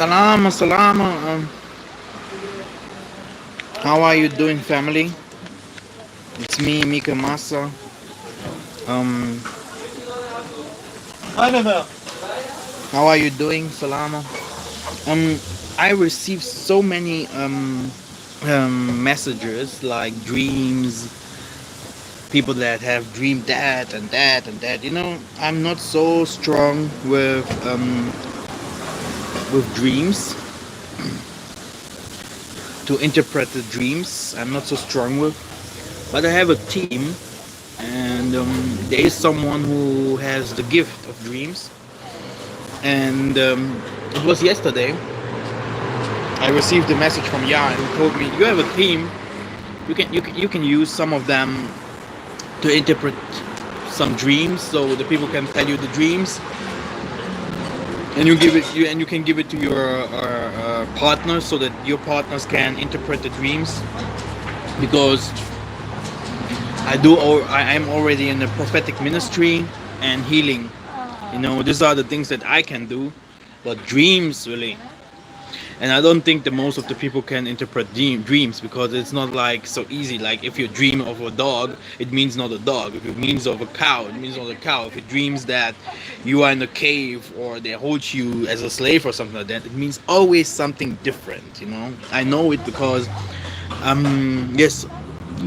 Salama, salama. How are you doing, family? It's me, Mikhael Massa. Um, how are you doing, Salama? I received so many messages like dreams, people that have dreamed that and that and that. You know, I'm not so strong with dreams to interpret the dreams. I'm not so strong with, but I have a team, and there is someone who has the gift of dreams. And it was yesterday. I received a message from Jan who told me you have a team. You can use some of them to interpret some dreams, so the people can tell you the dreams, and you can give it to your partners, so that your partners can interpret the dreams. Because I am already in the prophetic ministry and healing. You know, these are the things that I can do, but dreams really. And I don't think that most of the people can interpret dreams, because it's not like so easy. Like if you dream of a dog, it means not a dog. If it means of a cow, it means not a cow. If it dreams that you are in a cave or they hold you as a slave or something like that, it means always something different. You know, I know it because yes,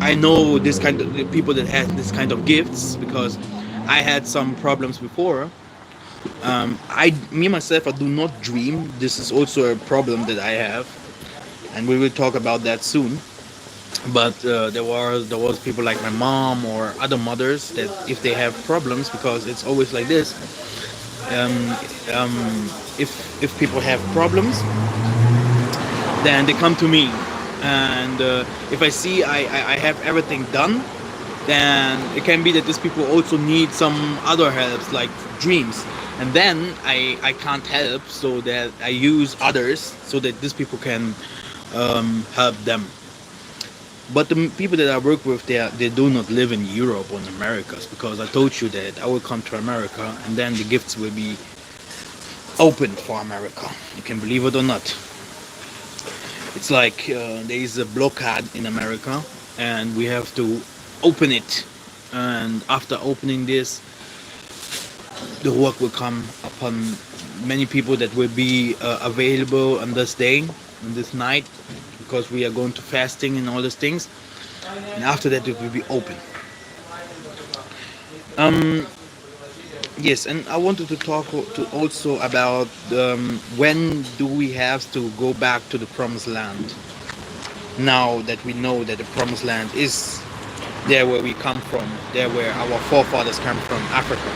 I know this kind of the people that have this kind of gifts, because I had some problems before. Me myself, I do not dream. This is also a problem that I have, and we will talk about that soon. But there was people like my mom or other mothers that if they have problems, because it's always like this. Um, if people have problems, then they come to me, and if I see I have everything done, then it can be that these people also need some other helps like dreams, and then I can't help, so that I use others so that these people can help them. But the people that I work with, they do not live in Europe or in Americas, because I told you that I will come to America, and then the gifts will be open for America. You can believe it or not. It's like there is a blockade in America, and we have to open it. And after opening this, the work will come upon many people that will be available on this day, on this night, because we are going to fasting and all these things. And after that, it will be open. Yes, and I wanted to talk to also about when do we have to go back to the promised land, now that we know that the promised land is there where we come from, there where our forefathers come from, Africa.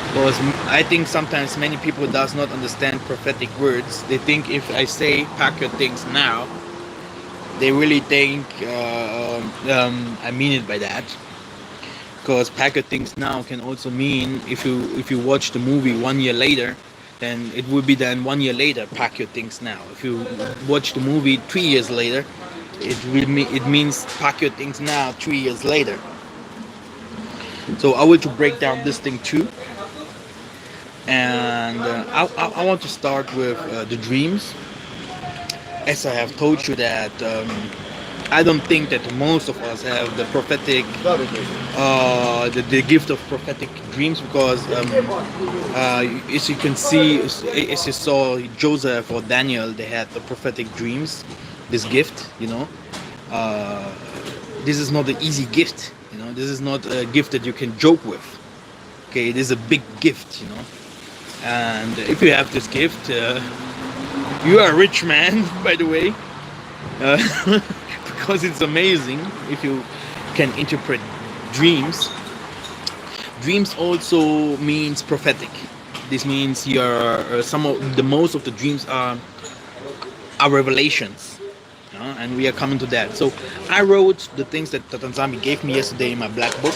Because I think sometimes many people does not understand prophetic words. They think if I say pack your things now, they really think I mean it by that. Because pack your things now can also mean if you watch the movie 1 year later, then it will be then 1 year later, pack your things now. If you watch the movie 3 years later, it means pack your things now 3 years later. So I want to break down this thing too. And I want to start with the dreams. As I have told you that I don't think that most of us have the prophetic, the gift of prophetic dreams, because as you can see, as you saw Joseph or Daniel, they had the prophetic dreams, this gift, you know. This is not an easy gift, you know. This is not a gift that you can joke with. Okay, it is a big gift, you know. And if you have this gift, you are a rich man, by the way. uh, because it's amazing if you can interpret dreams. Dreams also means prophetic. This means your some of the most of the dreams are revelations, and we are coming to that. So I wrote the things that Tatanzami gave me yesterday in my black book,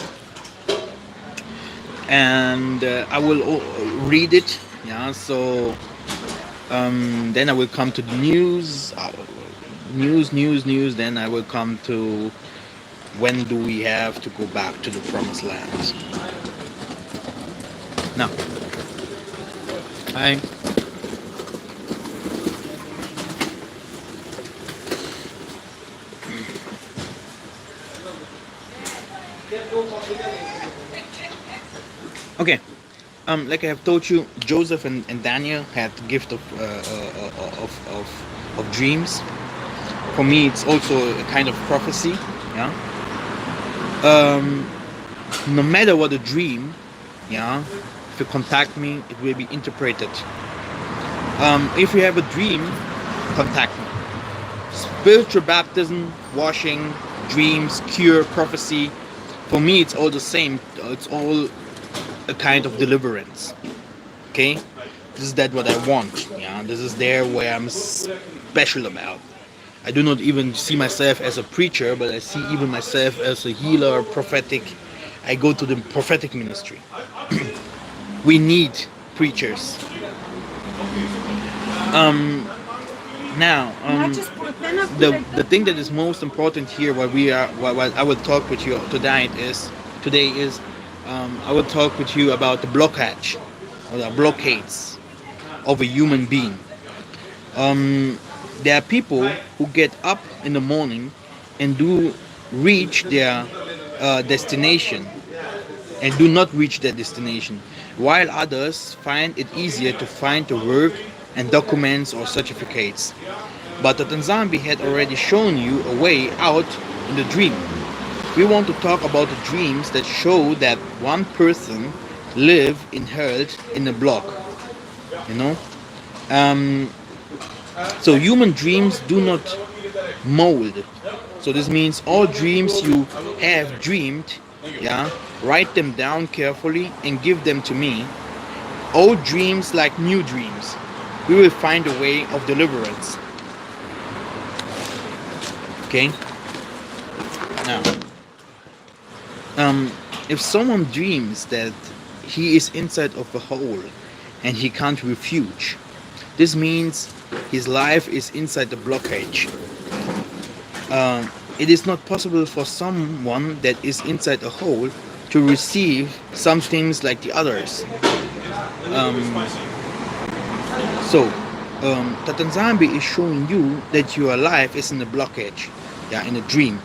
and I will read it. Yeah. So then I will come to the news, news. Then I will come to when do we have to go back to the promised land. Now, I okay. Like I have told you, Joseph and Daniel had the gift of dreams. For me, it's also a kind of prophecy. Yeah. No matter what the dream, yeah, if you contact me, it will be interpreted. If you have a dream, contact me. Spiritual baptism, washing, dreams, cure, prophecy. For me, it's all the same. It's all a kind of deliverance. Okay, this is that what I want. Yeah, this is there where I'm special about. I do not even see myself as a preacher, but I see even myself as a healer, prophetic. I go to the prophetic ministry. We need preachers. Now, the thing that is most important here, what I will talk with you tonight is I will talk with you about the blockage or the blockades of a human being. There are people who get up in the morning and do reach their destination and do not reach their destination, while others find it easier to find the work and documents or certificates. But the Tanzambi had already shown you a way out in the dream. We want to talk about the dreams that show that one person live inherent in a block. You know? So human dreams do not mold. So this means all dreams you have dreamed, yeah, write them down carefully and give them to me. Old dreams like new dreams. We will find a way of deliverance. Okay? Now, if someone dreams that he is inside of a hole and he can't refuge, this means his life is inside the blockage. It is not possible for someone that is inside a hole to receive some things like the others. So, Tatanzambi is showing you that your life is in a blockage, yeah, in a dream.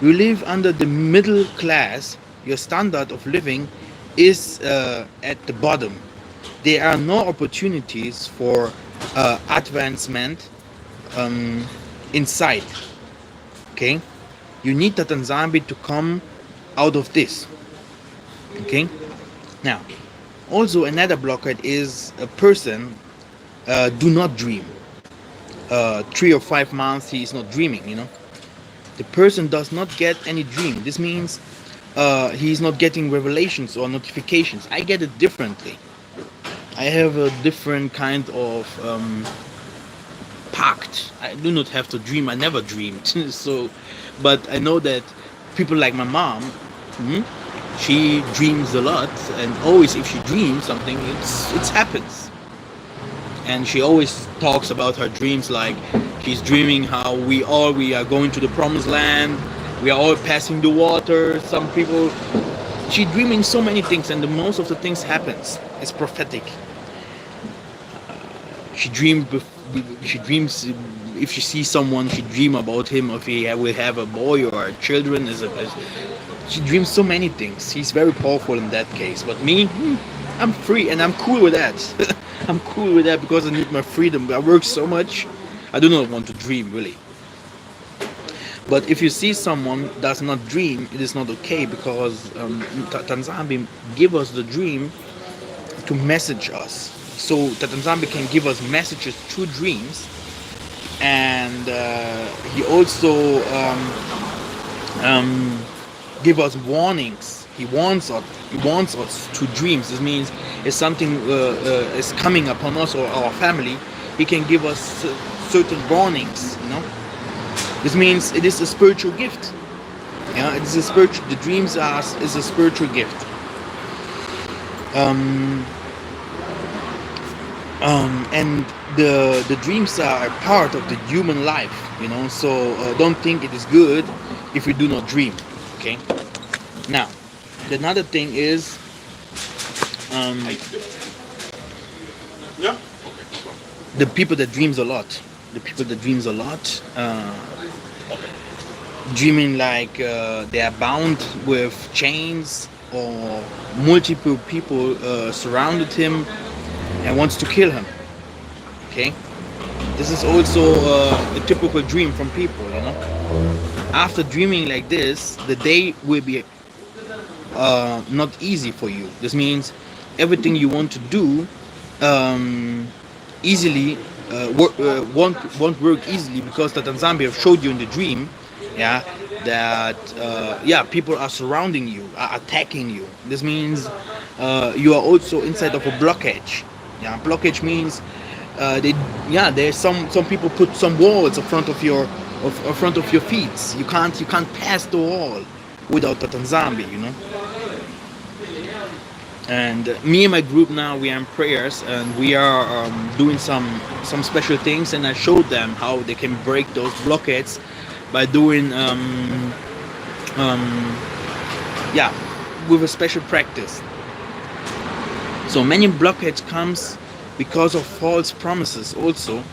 You live under the middle class. Your standard of living is at the bottom. There are no opportunities for advancement inside. Okay, you need Tatanzambi to come out of this. Okay, now also another blockade is a person do not dream. 3 or 5 months he is not dreaming. You know, the person does not get any dream. This means he is not getting revelations or notifications. I get it differently. I have a different kind of pact. I do not have to dream. I never dreamed. So, but I know that people like my mom, she dreams a lot, and always if she dreams something, it happens. And she always talks about her dreams, like she's dreaming how we are going to the promised land. We are all passing the water. Some people, she dreaming so many things, and the most of the things happens. It's prophetic. She dreams if she sees someone, she dream about him, if he will have a boy or children. She dreams so many things. She's very powerful in that case. But me, I'm free and I'm cool with that. I'm cool with that because I need my freedom. I work so much. I do not want to dream, really. But if you see someone does not dream, it is not okay, because Tanzambi give us the dream to message us. So Tatanzambi can give us messages through dreams, and he also give us warnings. He wants us. He wants us to dreams. This means if something is coming upon us or our family, he can give us certain warnings. This means it is a spiritual gift. It is a spiritual. The dreams is a spiritual gift. And the dreams are a part of the human life. So don't think it is good if we do not dream. Okay. Now, another thing is the people that dreams a lot. The people that dreams a lot, dreaming like they are bound with chains, or multiple people surrounded him and wants to kill him. Okay, this is also a typical dream from people. After dreaming like this, the day will be not easy for you. This means everything you want to do easily won't work easily, because the Tanzania showed you in the dream, that people are surrounding you, are attacking you. This means you are also inside of a blockage. Blockage means there's some people put some walls in front of your feet. You can't pass the wall without the Tanzania. And me and my group now, we are in prayers, and we are doing some special things, and I showed them how they can break those blockades by doing with a special practice. So many blockage comes because of false promises also.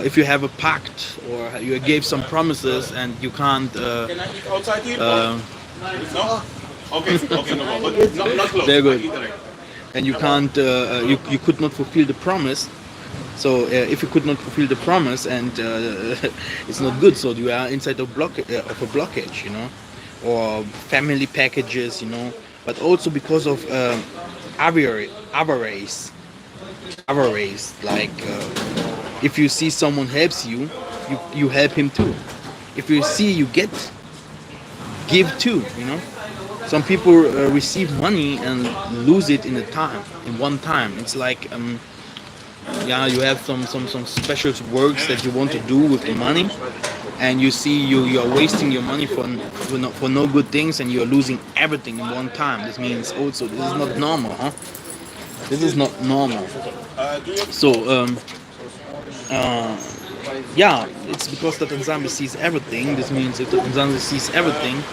If you have a pact, or you gave some promises and you can't Can I eat outside here? No? Okay, no, but not close. Very good. And you can't you could not fulfill the promise. So if you could not fulfill the promise, and it's not good, so you are inside of a blockage, or family packages, but also because of avarice, like if you see someone helps you, you help him too. If you see you give too. Some people receive money and lose it in one time. It's like you have some special works that you want to do with the money, and you see you are wasting your money for no good things, and you are losing everything in one time. This means also this is not normal, huh? This is not normal. So it's because the Tanzania sees everything. This means if the Tanzania sees everything,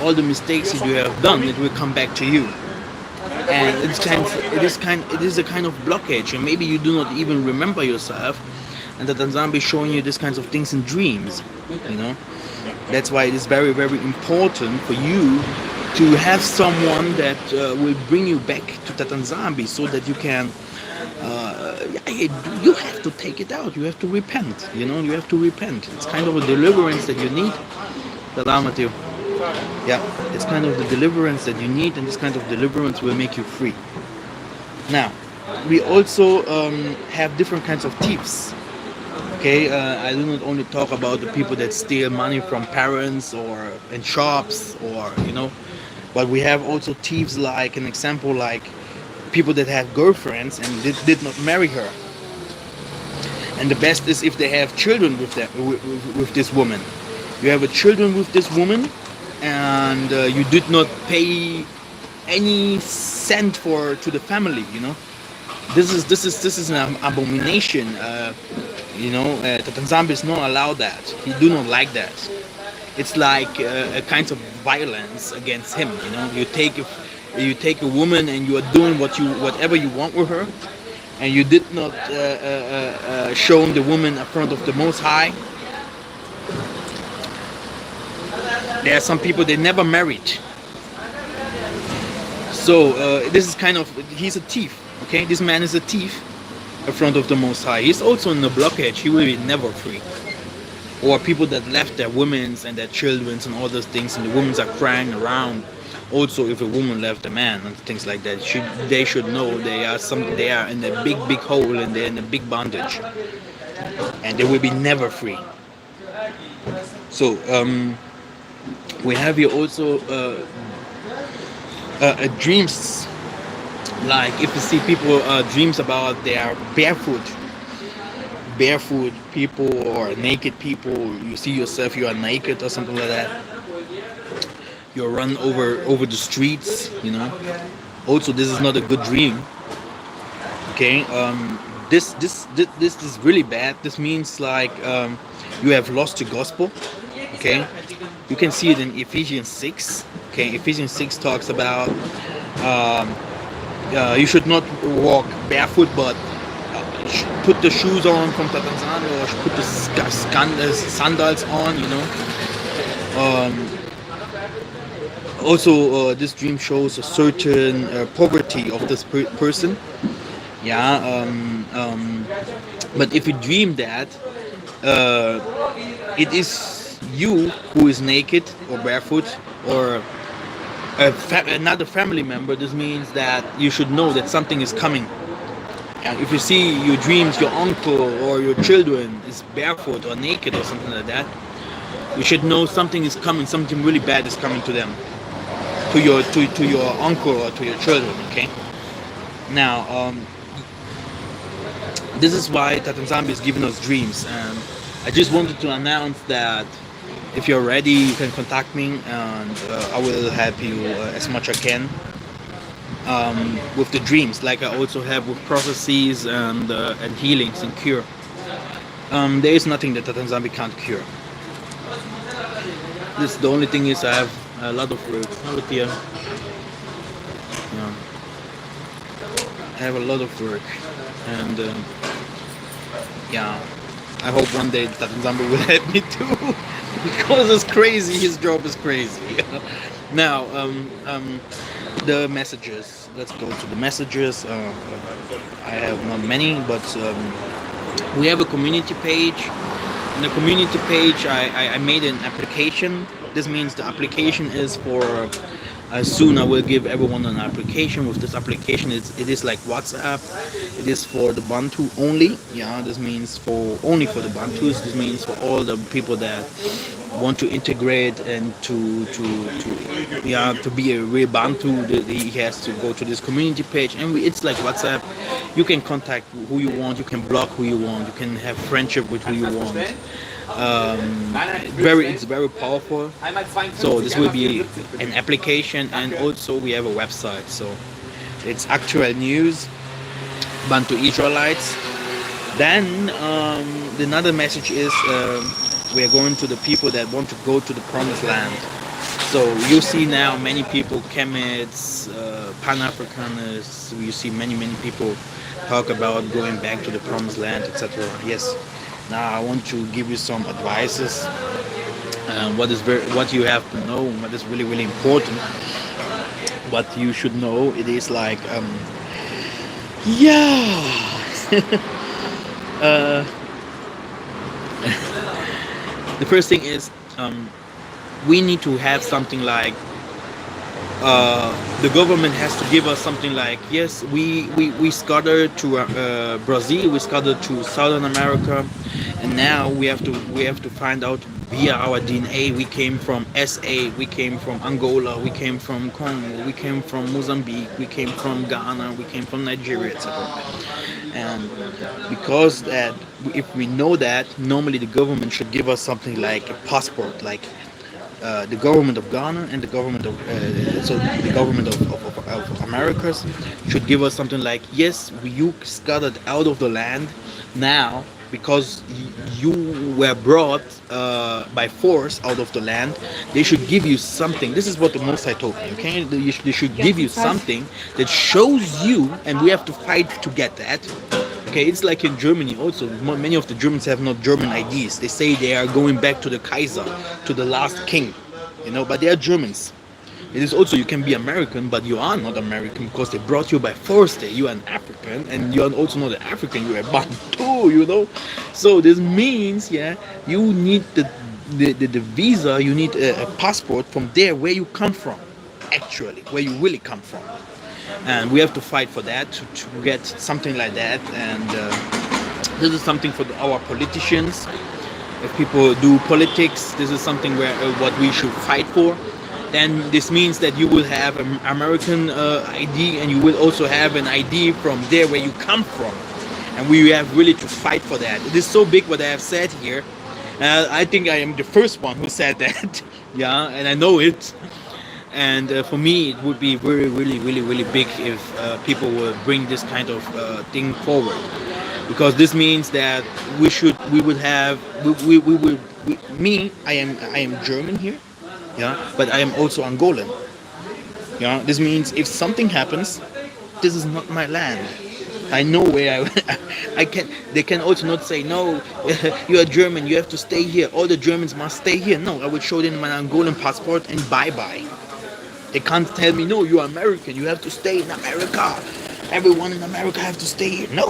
all the mistakes that you have done, it will come back to you. And it is a kind of blockage, and maybe you do not even remember yourself, and the Tanzania is showing you these kinds of things in dreams. That's why it is very, very important for you to have someone that will bring you back to the Tanzania, so that you can you have to take it out. You have to repent. You have to repent. It's kind of a deliverance that you need. It's kind of the deliverance that you need, and this kind of deliverance will make you free. Now, we also have different kinds of thieves. Okay, I do not only talk about the people that steal money from parents or in shops, or but we have also thieves, like an example, like people that have girlfriends and did not marry her. And the best is if they have children with this woman. You have a children with this woman, and you did not pay any cent to the family. This is an abomination. The Tanzania is not allowed that. He do not like that. It's like a kind of violence against him. You take a woman and you are doing whatever you want with her, and you did not show the woman in front of the Most High. There are some people they never married. So this is kind of, he's a thief. Okay, this man is a thief in front of the Most High. He's also in the blockage. He will be never free. Or people that left their women and their children and all those things, and the women are crying around. Also, if a woman left a man and things like that, they should know they are in a big hole, and they're in a big bondage. and they will be never free. So we have here also dreams. Like if you see people dreams about their barefoot people or naked people, you see yourself, you are naked or something like that. You run over the streets, you know. Also, this is not a good dream. Okay, this is really bad. This means like you have lost the gospel. Okay, you can see it in Ephesians 6. Okay, Ephesians 6 talks about um, you should not walk barefoot, but put the shoes on from Tatanzania, or put the sandals on, you know. Also, this dream shows a certain poverty of this person. Yeah, but if you dream that it is you who is naked or barefoot, or another family member, this means that you should know that something is coming. And if you see your dreams, your uncle or your children is barefoot or naked or something like that, you should know something is coming, something really bad is coming to them, to your uncle or to your children. Okay. Now, this is why Tatanzambi is giving us dreams, and I just wanted to announce that if you're ready, you can contact me, and I will help you as much I can. With the dreams, like I also have with prophecies and healings and cure. There is nothing that Tatanzambi can't cure. This the only thing is I have a lot of work. Yeah, I have a lot of work, and yeah, I hope one day Tatanzambi will help me too, because it's crazy. His job is crazy. Now, the messages. Let's go to the messages. I have not many, but we have a community page. In the community page, I made an application. This means the application is for. Soon I will give everyone an application. With this application, it is like WhatsApp. It is for the Bantu only. Yeah, this means only for the Bantus. This means for all the people that want to integrate and to be a real Bantu. He has to go to this community page, and it's like WhatsApp. You can contact who you want. You can block who you want. You can have friendship with who you want. It's very powerful. So this will be an application, and also we have a website. So it's actual news, Bantu Israelites. Then another message is we are going to the people that want to go to the promised land. So you see now many people, Kemets, Pan Africans. You see many people talk about going back to the promised land, etc. Yes. Now I want to give you some advices. What you have to know, what is really important. What you should know. It is like the first thing is we need to have something like the government has to give us something like, yes, we scattered to Brazil, we scattered to Southern America, and now we have to find out via our DNA. We came from SA, we came from Angola, we came from Congo, we came from Mozambique, we came from Ghana, we came from Nigeria, etc. And because that, if we know that, normally the government should give us something like a passport, like the government of Ghana and the government of Americas should give us something like, yes, you scattered out of the land now because you were brought by force out of the land. They should give you something. This is what the Most High told me. Okay, they should give you something that shows you, and we have to fight to get that. Okay, it's like in Germany also. Many of the Germans have not German IDs. They say they are going back to the Kaiser, to the last king, but they are Germans. It is also, you can be American, but you are not American because they brought you by force there. You are an African, and you are also not an African, you are Bantu, So this means, you need the visa, you need a passport from there where you come from, actually, where you really come from. And we have to fight for that, to get something like that. And This is something for our politicians. If people do politics, this is something where what we should fight for. Then this means that you will have an American ID, and you will also have an ID from there where you come from, and we have really to fight for that. It is so big what I have said here. I think I am the first one who said that. Yeah, and I know it. And for me, it would be very, really big if people would bring this kind of thing forward, because this means that we would have, we would, me, I am German here, yeah, but I am also Angolan. Yeah, this means if something happens, this is not my land. I know where I can. They can also not say no. You are German. You have to stay here. All the Germans must stay here. No, I would show them my Angolan passport and bye bye. They can't tell me no. You are American. You have to stay in America. Everyone in America have to stay here. No.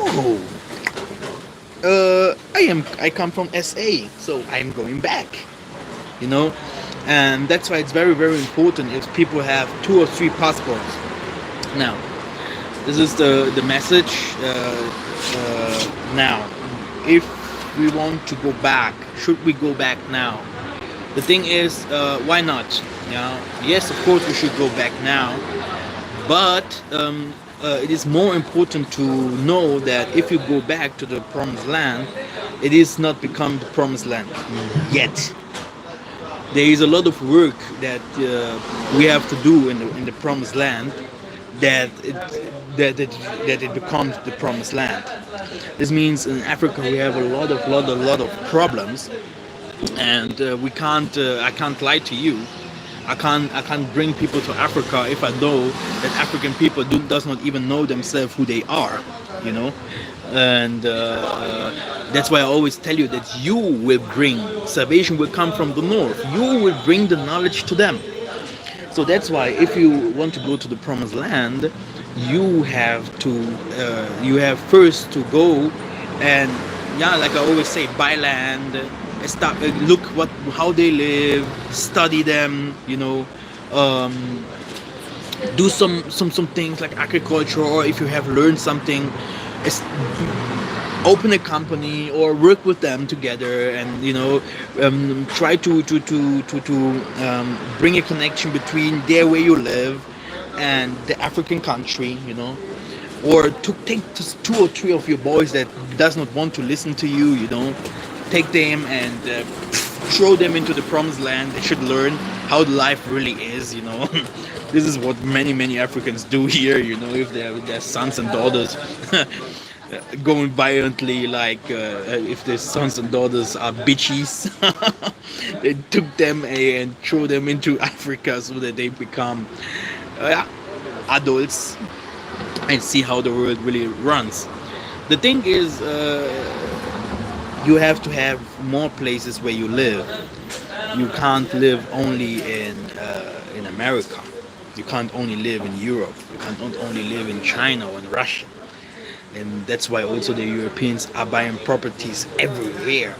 I come from SA, so I'm going back. You know, and that's why it's very important if people have 2 or 3 passports. Now, this is the message. Now, if we want to go back, should we go back now? The thing is, why not? Yes, of course we should go back now, but it is more important to know that if you go back to the promised land, it is not become the promised land yet. There is a lot of work that we have to do in the promised land, that it becomes the promised land. This means in Africa we have a lot of problems, and we can't. I can't lie to you. I can't bring people to Africa if I know that African people does not even know themselves who they are. You know, and that's why I always tell you that you will bring salvation. Will come from the north. You will bring the knowledge to them. So that's why if you want to go to the promised land, you have first to go and, yeah, like I always say, buy land, look how they live, study them, you know, do some things like agriculture, or if you have learned something, open a company or work with them together, and you know, try to bring a connection between there where you live and the African country, you know, or to take just 2 or 3 of your boys that does not want to listen to you, you know, take them and throw them into the promised land. They should learn how life really is, you know. This is what many Africans do here, you know, if they have their sons and daughters going violently, like if their sons and daughters are bitches, they took them and throw them into Africa so that they become adults and see how the world really runs. The thing is, you have to have more places where you live. You can't live only in America. You can't only live in Europe. You can't only live in China or in Russia. And that's why also the Europeans are buying properties everywhere.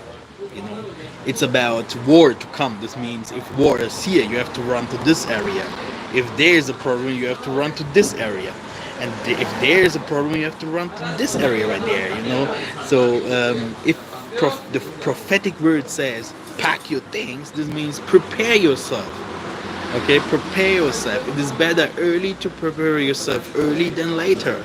You know, it's about war to come. This means if war is here, you have to run to this area. If there is a problem, you have to run to this area. And if there is a problem, you have to run to this area right there. You know, so if the prophetic word says pack your things, this means prepare yourself. Okay, prepare yourself. It is better early to prepare yourself early than later.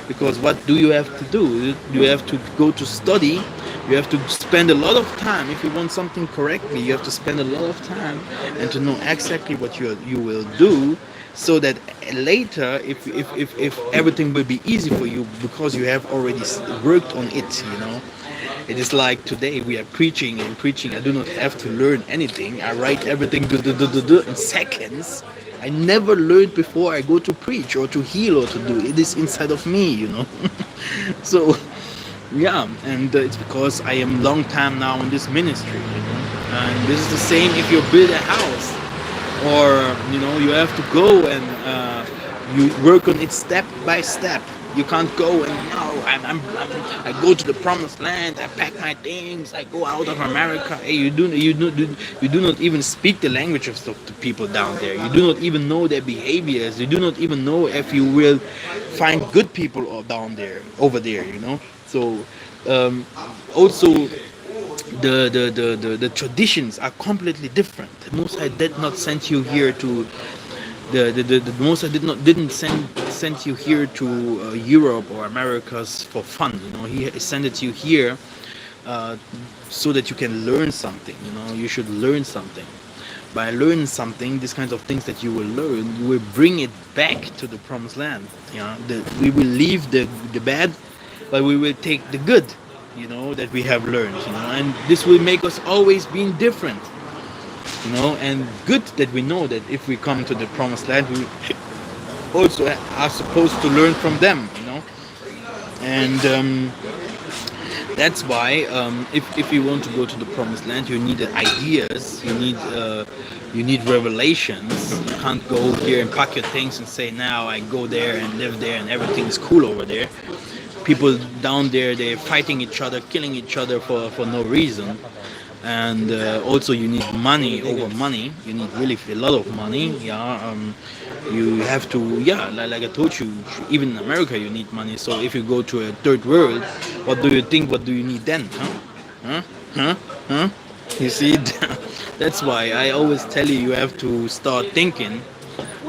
Because what do you have to do? You have to go to study. You have to spend a lot of time. If you want something correctly, you have to spend a lot of time and to know exactly what you will do, so that later, if everything will be easy for you, because you have already worked on it, you know. It is like today we are preaching and preaching. I do not have to learn anything. I write everything in seconds. I never learned before I go to preach or to heal or to do. It is inside of me, you know. So, yeah, and it's because I am long time now in this ministry, you know. And this is the same if you build a house, or you know, you have to go and you work on it step by step. You can't go and I go to the promised land. I pack my things. I go out of America. Hey, you do not even speak the language of the people down there. You do not even know their behaviors. You do not even know if you will find good people down there, over there. You know. So Um, Also, the traditions are completely different. The Most High did not send you here to the Most High didn't send you here to Europe or Americas for fun. You know, He sent you here uh, so that you can learn something. You know, you should learn something. By learning something, these kinds of things that you will learn, you will bring it back to the promised land. You know, we will leave the bad, but we will take the good. You know, that we have learned. You know, and this will make us always being different. You know, and good that we know that if we come to the promised land, we also are supposed to learn from them. You know, and that's why if you want to go to the promised land, you need ideas, you need revelations. You can't go here and pack your things and say, now I go there and live there and everything's cool over there. People down there, they're fighting each other, killing each other for no reason. And also you need money over money. You need really a lot of money. You have to, like I told you, even in America you need money. So if you go to a third world, what do you think, what do you need then? Huh huh huh You see, that's why I always tell you, you have to start thinking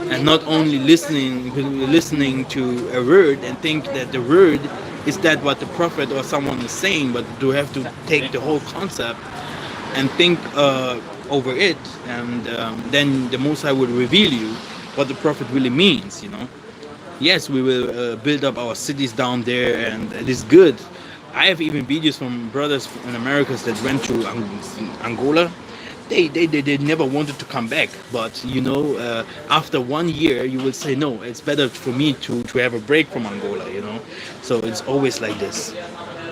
and not only listening to a word and think that the word is that what the prophet or someone is saying, but you have to take the whole concept and think over it, and then the Most High will reveal you what the prophet really means. You know, yes, we will build up our cities down there, and it is good. I have even videos from brothers in Americas that went to Angola. They never wanted to come back, but you know, after 1 year, you will say, no, it's better for me to have a break from Angola. You know, so it's always like this.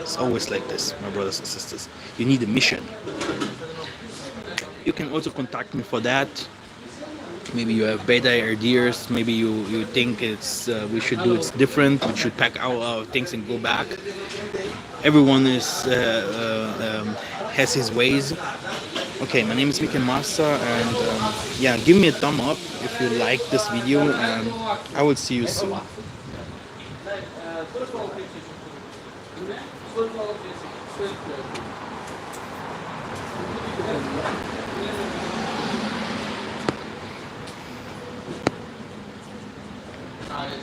It's always like this, my brothers and sisters. You need a mission. You can also contact me for that. Maybe you have better ideas. Maybe you think it's we should do it different. We should pack our things and go back. Everyone has his ways. Okay, my name is Mikhael Massa, and yeah, give me a thumb up if you like this video, and I will see you soon.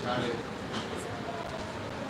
Got it.